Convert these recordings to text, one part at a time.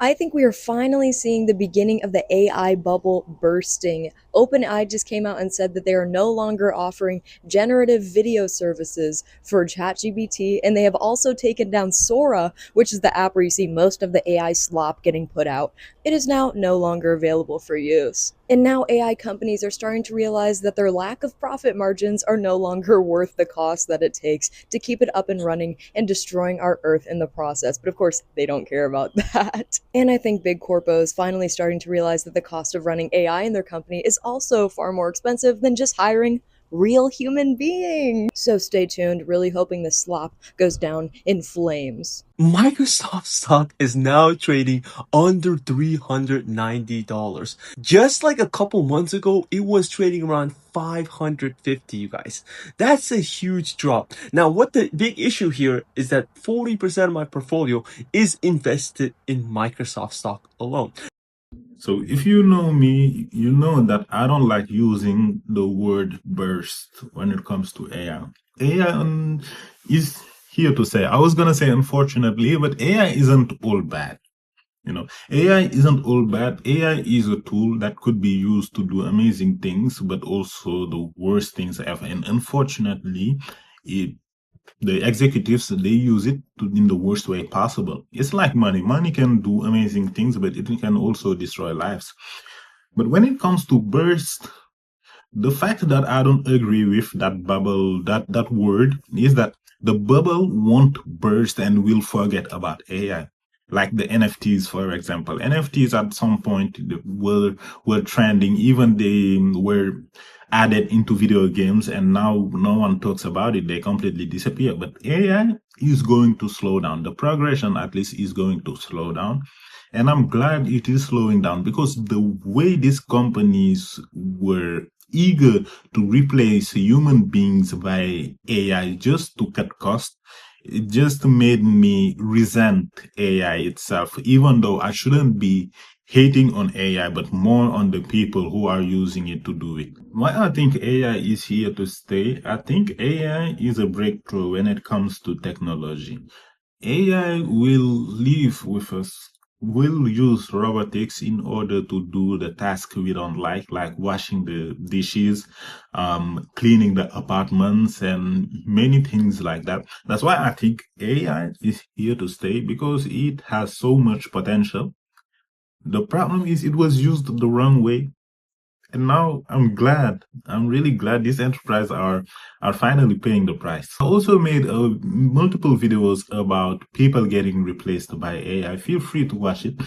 I think we are finally seeing the beginning of the AI bubble bursting. OpenAI just came out and said that they are no longer offering generative video services for ChatGPT, and they have also taken down Sora, which is the app where you see most of the AI slop getting put out. It is now no longer available for use. And now AI companies are starting to realize that their lack of profit margins are no longer worth the cost that it takes to keep it up and running and destroying our Earth in the process. But of course, they don't care about that. And I think big corpos finally starting to realize that the cost of running AI in their company is also far more expensive than just hiring real human beings. So stay tuned, really hoping this slop goes down in flames. Microsoft stock is now trading under $390. Just like a couple months ago, it was trading around 550, you guys. That's a huge drop. Now, what the big issue here is that 40% of my portfolio is invested in Microsoft stock alone. So if you know me, you know that I don't like using the word burst when it comes to AI. AI is here to say, I was going to say unfortunately, but AI isn't all bad. AI isn't all bad. AI is a tool that could be used to do amazing things, but also the worst things ever. And unfortunately, the executives, they use it in the worst way possible. It's like money. Money can do amazing things, but it can also destroy lives. But when it comes to burst, the fact that I don't agree with that bubble, that word, is that the bubble won't burst and we'll forget about AI. Like the NFTs, for example. NFTs at some point were trending, even they were added into video games, and now no one talks about it. They completely disappear. But AI is going to slow down. The progression, at least, is going to slow down. And I'm glad it is slowing down, because the way these companies were eager to replace human beings by AI just to cut costs, it just made me resent AI itself, even though I shouldn't be hating on AI, but more on the people who are using it to do it. Why I think AI is here to stay? I think AI is a breakthrough when it comes to technology. AI will live with us. We'll use robotics in order to do the task we don't like washing the dishes, cleaning the apartments, and many things like that. That's why I think AI is here to stay, because it has so much potential. The problem is it was used the wrong way. And now I'm really glad these enterprises are finally paying the price. I also made multiple videos about people getting replaced by AI. Feel free to watch it,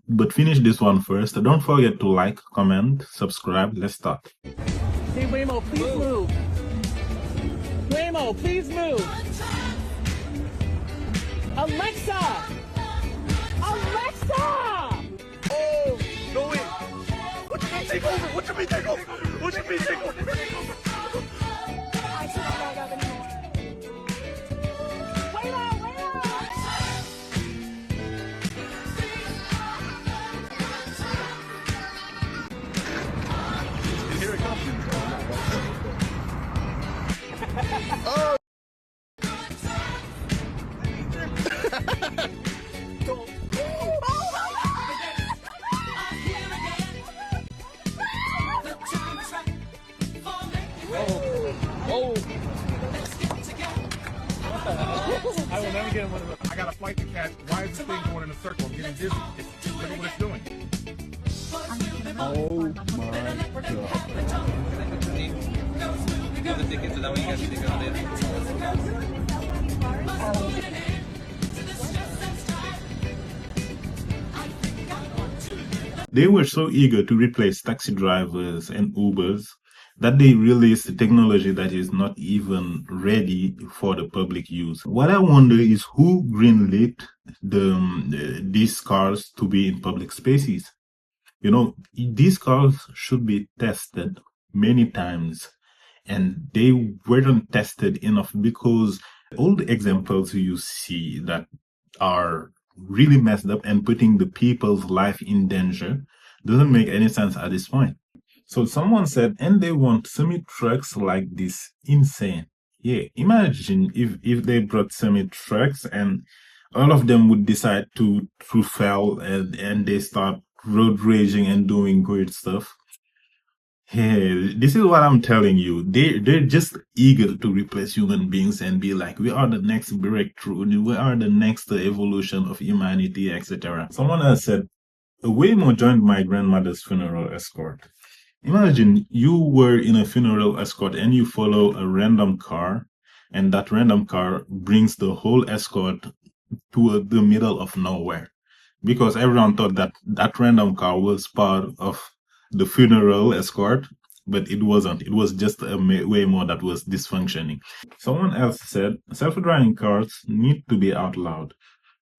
but finish this one first. Don't forget to like, comment, subscribe. Let's start. Hey, Waymo, please move. Waymo, please move. Alexa! Alexa! Oh, no way. What you mean take over? What you mean take over? What you mean take over? Here it comes. Oh. Oh. I will never get one of those. I got a flight to catch. Why is this thing going in a circle? I'm getting dizzy. Look at what it's doing. Oh my God. They were so eager to replace taxi drivers and Ubers that they released a technology that is not even ready for the public use. What I wonder is who greenlit these cars to be in public spaces. These cars should be tested many times, and they weren't tested enough, because all the examples you see that are really messed up and putting the people's life in danger doesn't make any sense at this point. So someone said, and they want semi-trucks like this. Insane. Yeah, imagine if they brought semi-trucks and all of them would decide to fail, and they start road raging and doing great stuff. Hey, this is what I'm telling you. They're just eager to replace human beings and be like, we are the next breakthrough, we are the next evolution of humanity, etc. Someone else said, Waymo joined my grandmother's funeral escort. Imagine you were in a funeral escort and you follow a random car, and that random car brings the whole escort to the middle of nowhere, because everyone thought that that random car was part of the funeral escort, but it wasn't. It was just a Waymo that was dysfunctioning. Someone else said, self-driving cars need to be outlawed.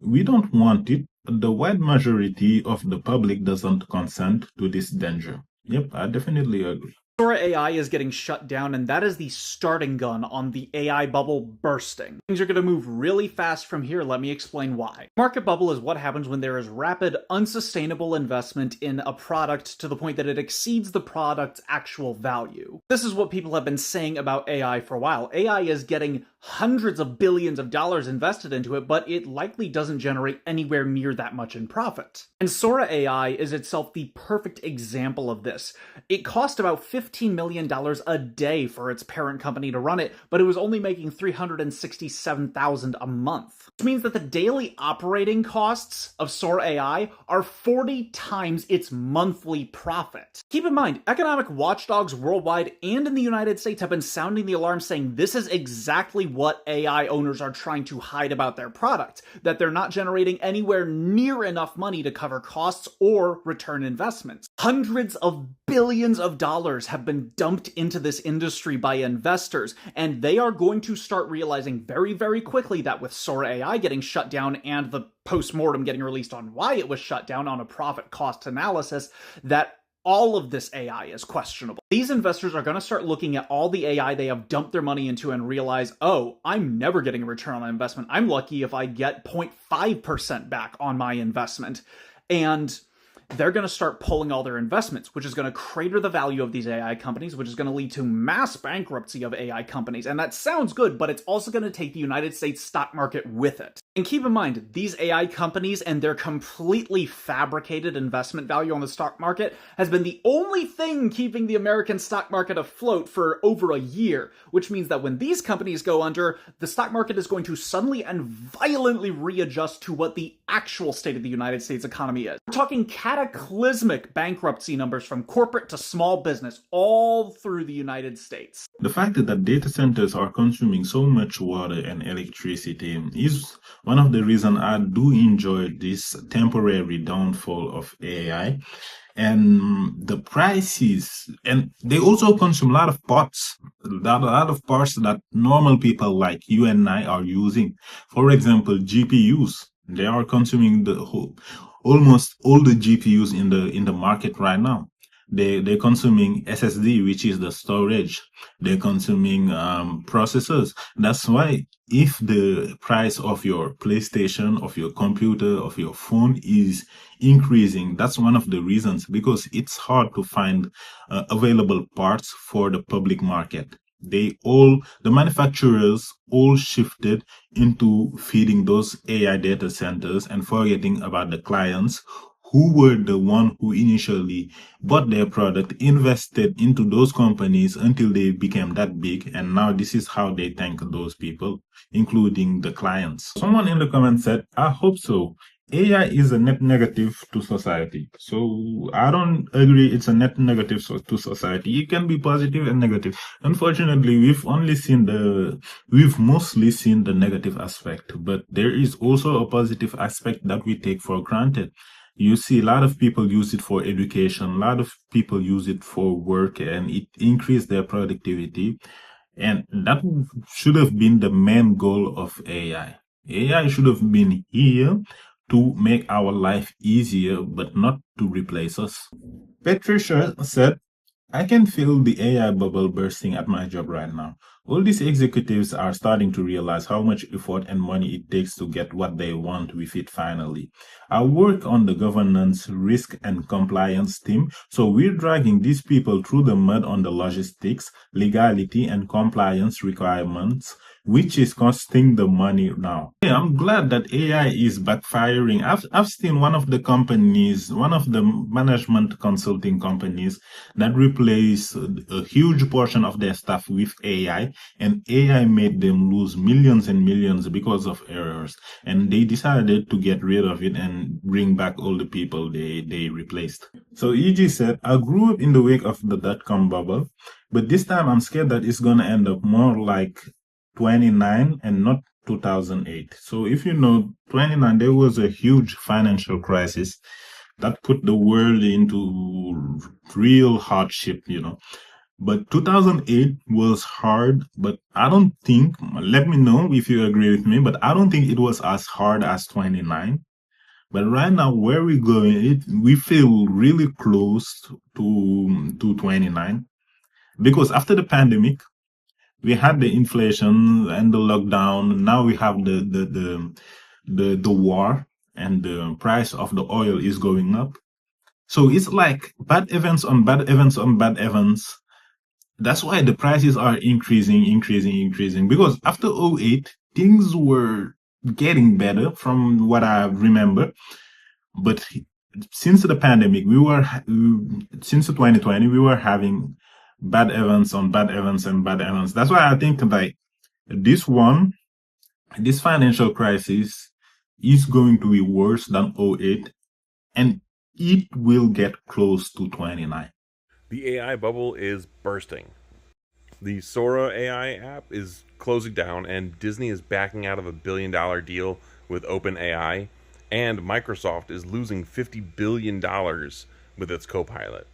We don't want it. The wide majority of the public doesn't consent to this danger. Yep, I definitely agree. Sora AI is getting shut down, and that is the starting gun on the AI bubble bursting. Things are going to move really fast from here. Let me explain why. Market bubble is what happens when there is rapid, unsustainable investment in a product to the point that it exceeds the product's actual value. This is what people have been saying about AI for a while. AI is getting hundreds of billions of dollars invested into it, but it likely doesn't generate anywhere near that much in profit. And Sora AI is itself the perfect example of this. It cost about $15 million a day for its parent company to run it, but it was only making $367,000 a month. Which means that the daily operating costs of Sora AI are 40 times its monthly profit. Keep in mind, economic watchdogs worldwide and in the United States have been sounding the alarm saying this is exactly what AI owners are trying to hide about their product, that they're not generating anywhere near enough money to cover costs or return investments. Hundreds of billions of dollars have been dumped into this industry by investors, and they are going to start realizing very, very quickly that with Sora AI getting shut down and the post-mortem getting released on why it was shut down on a profit cost analysis, that all of this AI is questionable. These investors are going to start looking at all the AI they have dumped their money into and realize, oh, I'm never getting a return on investment. I'm lucky if I get 0.5% back on my investment. And they're going to start pulling all their investments, which is going to crater the value of these AI companies, which is going to lead to mass bankruptcy of AI companies. And that sounds good, but it's also going to take the United States stock market with it. And keep in mind, these AI companies and their completely fabricated investment value on the stock market has been the only thing keeping the American stock market afloat for over a year, which means that when these companies go under, the stock market is going to suddenly and violently readjust to what the actual state of the United States economy is. We're talking cataclysmic bankruptcy numbers from corporate to small business all through the United States. The fact that data centers are consuming so much water and electricity is one of the reasons I do enjoy this temporary downfall of AI. And the prices, and they also consume a lot of parts, a lot of parts that normal people like you and I are using. For example, GPUs, they are consuming almost all the GPUs in the market right now. They're consuming SSD, which is the storage. They're consuming processors. That's why if the price of your PlayStation, of your computer, of your phone is increasing, that's one of the reasons, because it's hard to find available parts for the public market. The manufacturers all shifted into feeding those AI data centers and forgetting about the clients who were the one who initially bought their product, invested into those companies until they became that big, and now this is how they thank those people, including the clients. Someone in the comments said, I hope so. AI is a net negative to society. So I don't agree it's a net negative to society. It can be positive and negative. Unfortunately, we've mostly seen the negative aspect, but there is also a positive aspect that we take for granted. You see a lot of people use it for education, a lot of people use it for work, and it increased their productivity. And that should have been the main goal of AI. AI should have been here to make our life easier, but not to replace us. Patricia said, I can feel the AI bubble bursting at my job right now. All these executives are starting to realize how much effort and money it takes to get what they want with it finally. I work on the governance, risk, and compliance team, so we're dragging these people through the mud on the logistics, legality, and compliance requirements, which is costing the money now. Yeah, I'm glad that AI is backfiring. I've seen one of the companies, one of the management consulting companies that replace a huge portion of their staff with AI, and AI made them lose millions and millions because of errors. And they decided to get rid of it and bring back all the people they replaced. So EG said, I grew up in the wake of the dot-com bubble, but this time I'm scared that it's going to end up more like 29 and not 2008. So if you know 29, there was a huge financial crisis that put the world into real hardship, But 2008 was hard, but I don't think, let me know if you agree with me, but I don't think it was as hard as 29. But right now, where we're going, we feel really close to 29. Because after the pandemic, we had the inflation and the lockdown. Now we have the war, and the price of the oil is going up. So it's like bad events on bad events on bad events. That's why the prices are increasing. Because after '08, things were getting better from what I remember. But since the pandemic, since 2020, we were having bad events on bad events and bad events. That's why I think like this financial crisis is going to be worse than '08, and it will get close to 29. The AI bubble is bursting. The Sora AI app is closing down, and Disney is backing out of a $1 billion deal with OpenAI, and Microsoft is losing $50 billion with its Copilot.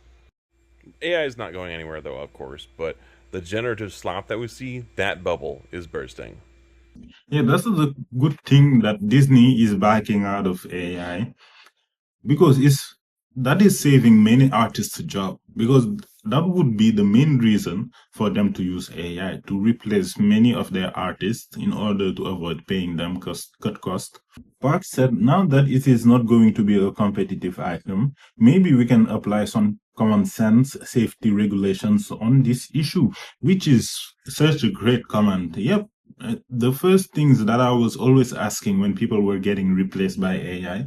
AI is not going anywhere, though, of course, but the generative slop that we see, that bubble is bursting. Yeah, that's the good thing that Disney is backing out of AI, because that is saving many artists' job, because that would be the main reason for them to use AI to replace many of their artists in order to avoid paying them cut cost. Park said, now that it is not going to be a competitive item, maybe we can apply some common sense safety regulations on this issue, which is such a great comment. Yep. The first things that I was always asking when people were getting replaced by AI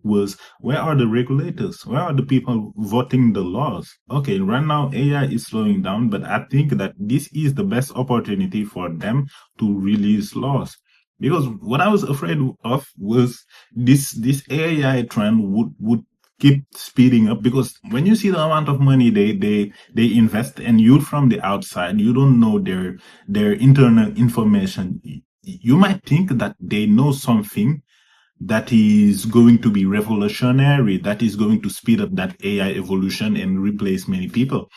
was, where are the regulators? Where are the people voting the laws? Okay, right now AI is slowing down, but I think that this is the best opportunity for them to release laws. Because what I was afraid of was this AI trend would keep speeding up, because when you see the amount of money they invest, and you from the outside, you don't know their internal information, you might think that they know something that is going to be revolutionary, that is going to speed up that AI evolution and replace many people.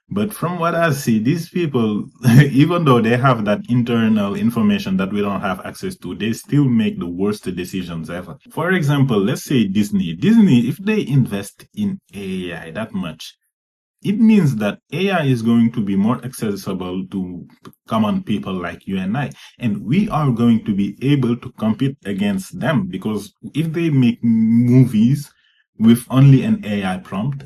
But from what I see, these people, even though they have that internal information that we don't have access to, they still make the worst decisions ever. For example, let's say Disney, if they invest in AI that much, it means that AI is going to be more accessible to common people like you and I. And we are going to be able to compete against them, because if they make movies with only an AI prompt,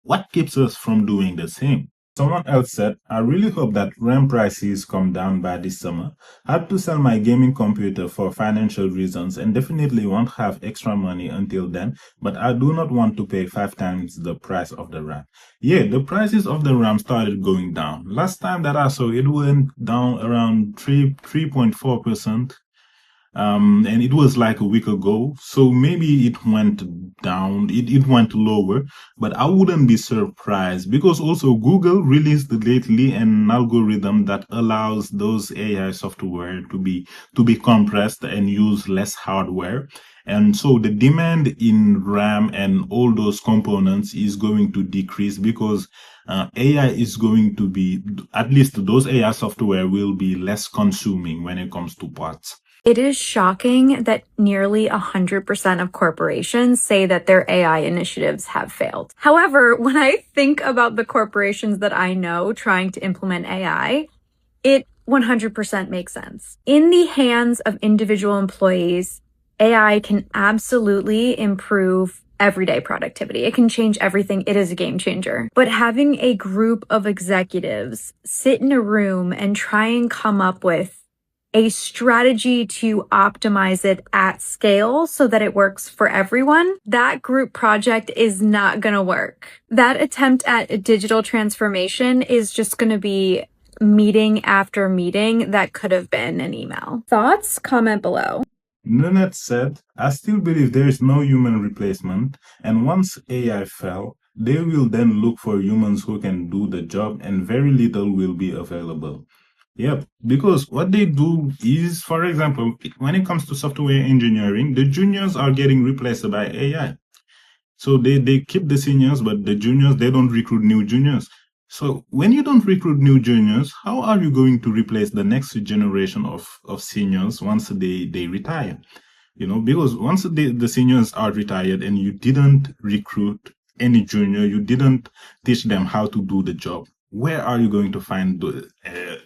what keeps us from doing the same? Someone else said, I really hope that RAM prices come down by this summer. I had to sell my gaming computer for financial reasons and definitely won't have extra money until then, but I do not want to pay 5 times the price of the RAM. Yeah, the prices of the RAM started going down. Last time that I saw, it went down around 3.4%. And it was like a week ago, so maybe it went down, it went lower, but I wouldn't be surprised, because also Google released lately an algorithm that allows those AI software to be compressed and use less hardware. And so the demand in RAM and all those components is going to decrease, because AI is going to be, at least those AI software will be less consuming when it comes to parts. It is shocking that nearly 100% of corporations say that their AI initiatives have failed. However, when I think about the corporations that I know trying to implement AI, it 100% makes sense. In the hands of individual employees, AI can absolutely improve everyday productivity. It can change everything. It is a game changer. But having a group of executives sit in a room and try and come up with a strategy to optimize it at scale so that it works for everyone, that group project is not going to work. That attempt at digital transformation is just going to be meeting after meeting that could have been an email. Thoughts? Comment below. Nunet said, I still believe there is no human replacement, and once AI fell, they will then look for humans who can do the job, and very little will be available. Yep, because what they do is, for example, when it comes to software engineering, the juniors are getting replaced by AI. So they keep the seniors, but the juniors, they don't recruit new juniors. So when you don't recruit new juniors, how are you going to replace the next generation of seniors once they retire? Because once the seniors are retired and you didn't recruit any junior, you didn't teach them how to do the job, where are you going to find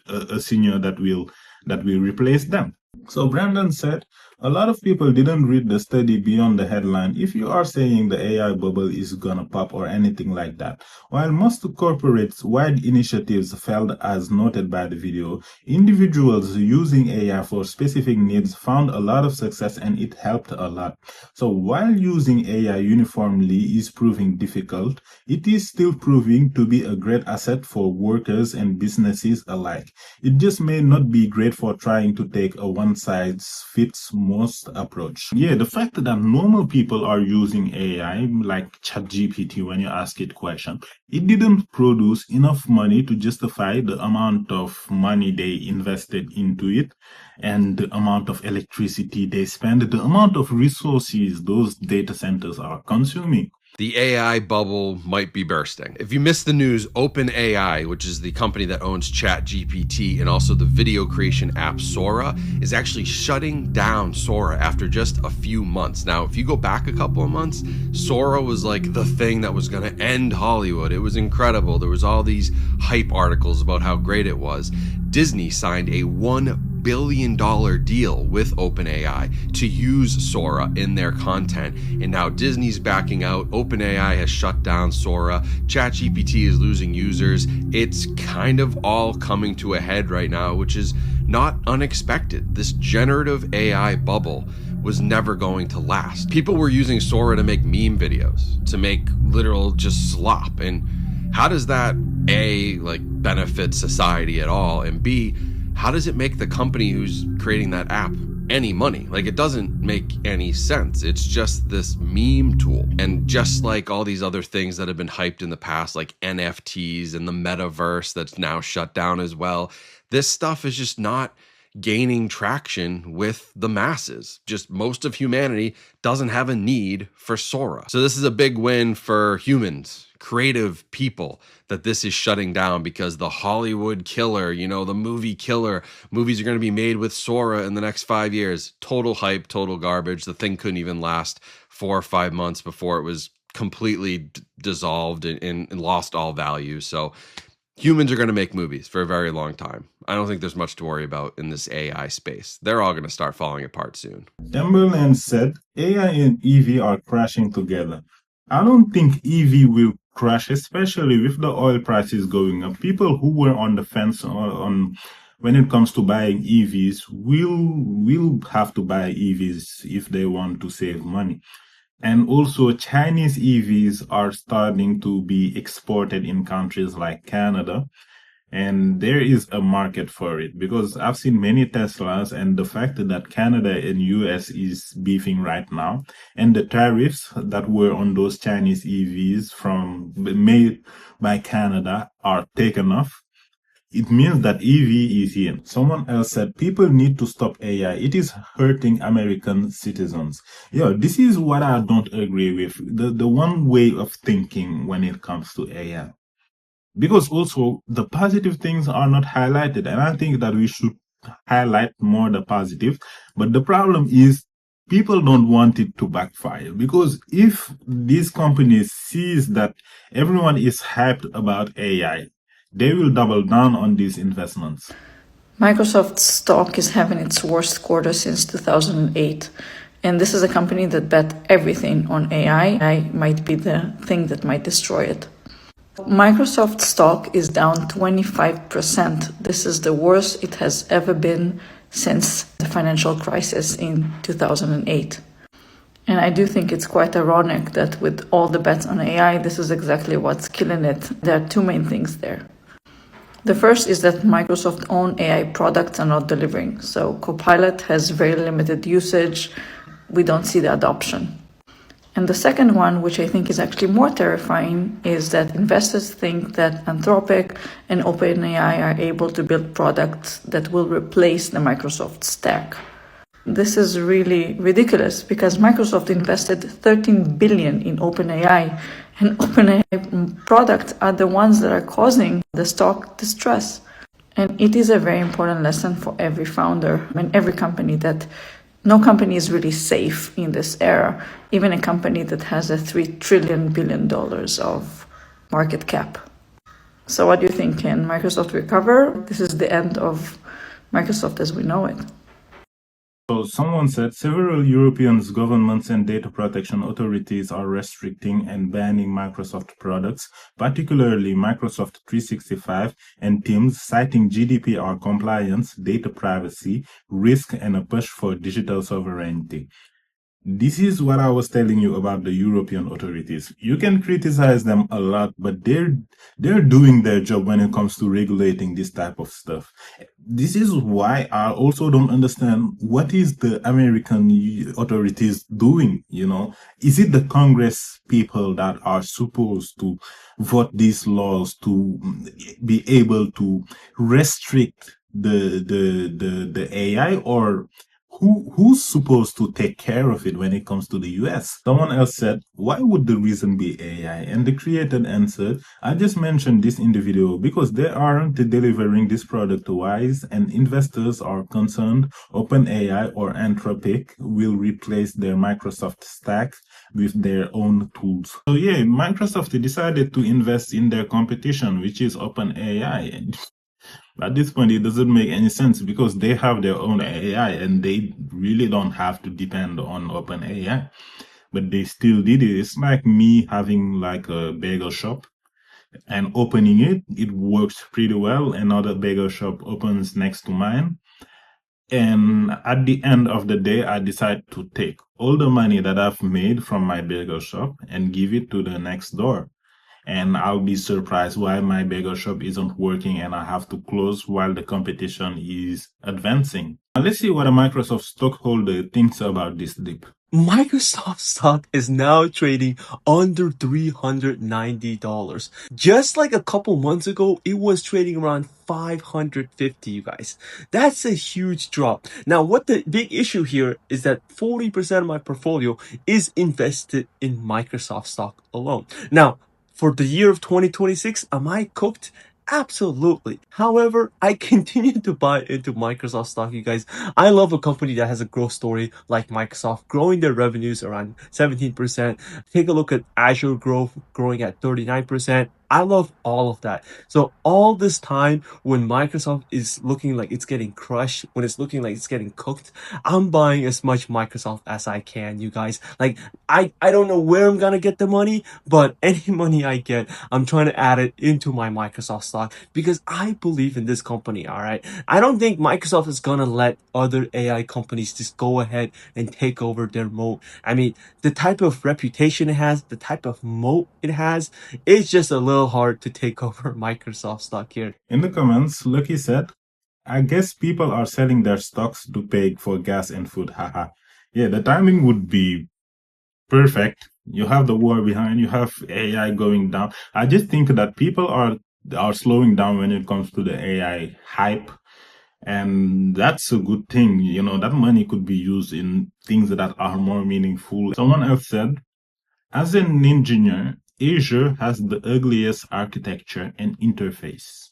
a senior that will replace them? So Brandon said, a lot of people didn't read the study beyond the headline. If you are saying the AI bubble is gonna pop or anything like that, while most corporates' wide initiatives failed as noted by the video, individuals using AI for specific needs found a lot of success and it helped a lot. So while using AI uniformly is proving difficult, it is still proving to be a great asset for workers and businesses alike. It just may not be great for trying to take a one-size-fits-most approach. Yeah, the fact that normal people are using AI, like ChatGPT, when you ask it question, it didn't produce enough money to justify the amount of money they invested into it and the amount of electricity they spend, the amount of resources those data centers are consuming. The AI bubble might be bursting. If you missed the news, OpenAI, which is the company that owns ChatGPT and also the video creation app Sora, is actually shutting down Sora after just a few months. Now, if you go back a couple of months, Sora was like the thing that was going to end Hollywood. It was incredible. There was all these hype articles about how great it was. Disney signed a $1 billion deal with OpenAI to use Sora in their content, and now Disney's backing out. OpenAI has shut down Sora. ChatGPT is losing users. It's kind of all coming to a head right now, which is not unexpected. This generative AI bubble was never going to last. People were using Sora to make meme videos, to make literal just slop. And how does that A, benefit society at all? And B, how does it make the company who's creating that app any money? It doesn't make any sense. It's just this meme tool. And just like all these other things that have been hyped in the past, like NFTs and the metaverse that's now shut down as well, this stuff is just not gaining traction with the masses. Just most of humanity doesn't have a need for Sora. So this is a big win for humans, creative people, that this is shutting down, because the Hollywood killer, the movie killer, movies are going to be made with Sora in the next 5 years. Total hype, total garbage. The thing couldn't even last 4 or 5 months before it was completely dissolved and lost all value. So humans are going to make movies for a very long time. I don't think there's much to worry about in this AI space. They're all going to start falling apart soon. Timberland said, AI and EV are crashing together. I don't think EV will crash, especially with the oil prices going up. People who were on the fence on when it comes to buying EVs will have to buy EVs if they want to save money. And also, Chinese EVs are starting to be exported in countries like Canada. And there is a market for it, because I've seen many Teslas, and the fact that Canada and US is beefing right now, and the tariffs that were on those Chinese EVs made by Canada are taken off. It means that EV is in. Someone else said, people need to stop AI. It is hurting American citizens. This is what I don't agree with. The one way of thinking when it comes to AI. Because also the positive things are not highlighted. And I think that we should highlight more the positive. But the problem is people don't want it to backfire. Because if these companies sees that everyone is hyped about AI, they will double down on these investments. Microsoft's stock is having its worst quarter since 2008. And this is a company that bet everything on AI. AI might be the thing that might destroy it. Microsoft stock is down 25%. This is the worst it has ever been since the financial crisis in 2008. And I do think it's quite ironic that with all the bets on AI, this is exactly what's killing it. There are two main things there. The first is that Microsoft own AI products are not delivering. So Copilot has very limited usage. We don't see the adoption. And the second one, which I think is actually more terrifying, is that investors think that Anthropic and OpenAI are able to build products that will replace the Microsoft stack. This is really ridiculous because Microsoft invested $13 billion in OpenAI, and OpenAI products are the ones that are causing the stock distress. And it is a very important lesson for every founder and every company that no company is really safe in this era, even a company that has a $3 trillion of market cap. So what do you think? Can Microsoft recover? This is the end of Microsoft as we know it. So someone said several European governments and data protection authorities are restricting and banning Microsoft products, particularly Microsoft 365 and Teams, citing GDPR compliance, data privacy, risk, and a push for digital sovereignty. This is what I was telling you about the European authorities. You can criticize them a lot, but they're doing their job when it comes to regulating this type of stuff. This is why I also don't understand what is the American authorities doing, you know? Is it the Congress people that are supposed to vote these laws to be able to restrict the AI, or who's supposed to take care of it when it comes to the US? Someone else said, why would the reason be AI? And the creator answered, I just mentioned this in the video because they aren't delivering this product wise, and investors are concerned OpenAI or Anthropic will replace their Microsoft stack with their own tools. So yeah, Microsoft decided to invest in their competition, which is OpenAI. At this point, it doesn't make any sense because they have their own AI and they really don't have to depend on OpenAI. But they still did it. It's like me having like a bagel shop and opening it. It works pretty well. Another bagel shop opens next to mine. And at the end of the day, I decide to take all the money that I've made from my bagel shop and give it to the next door. And I'll be surprised why my bagel shop isn't working and I have to close while the competition is advancing. Now let's see what a Microsoft stockholder thinks about this dip. Microsoft stock is now trading under $390. Just like a couple months ago, it was trading around $550, you guys. That's a huge drop. Now, what the big issue here is that 40% of my portfolio is invested in Microsoft stock alone. Now, for the year of 2026, am I cooked? Absolutely. However, I continue to buy into Microsoft stock, you guys. I love a company that has a growth story like Microsoft, growing their revenues around 17%. Take a look at Azure growth, growing at 39%. I love all of that. So all this time when Microsoft is looking like it's getting crushed, when it's looking like it's getting cooked, I'm buying as much Microsoft as I can, you guys. Like, I don't know where I'm gonna get the money, but any money I get, I'm trying to add it into my Microsoft stock because I believe in this company, all right? I don't think Microsoft is gonna let other AI companies just go ahead and take over their moat. I mean, the type of reputation it has, the type of moat it has, it's just a little hard to take over Microsoft stock here. In the comments, Lucky said, I guess people are selling their stocks to pay for gas and food, haha. Yeah, the timing would be perfect. You have the war behind, you have AI going down. I just think that people are slowing down when it comes to the AI hype. And that's a good thing. You know, that money could be used in things that are more meaningful. Someone else said, as an engineer, Azure has the ugliest architecture and interface.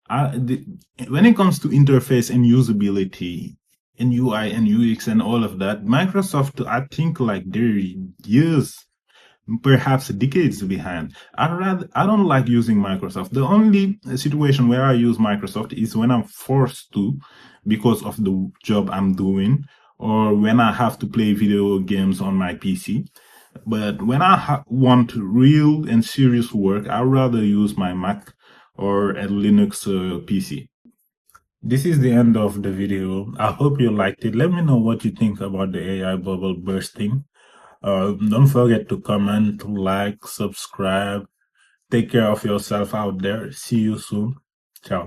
When it comes to interface and usability and UI and UX and all of that, Microsoft, I think like they're years perhaps decades behind. I don't like using Microsoft. The only situation where I use Microsoft is when I'm forced to because of the job I'm doing, or when I have to play video games on my PC. But when I want real and serious work, I'd rather use my Mac or a Linux PC. This is the end of the video. I hope you liked it. Let me know what you think about the AI bubble bursting. Don't forget to comment, like, subscribe. Take care of yourself out there. See you soon. Ciao.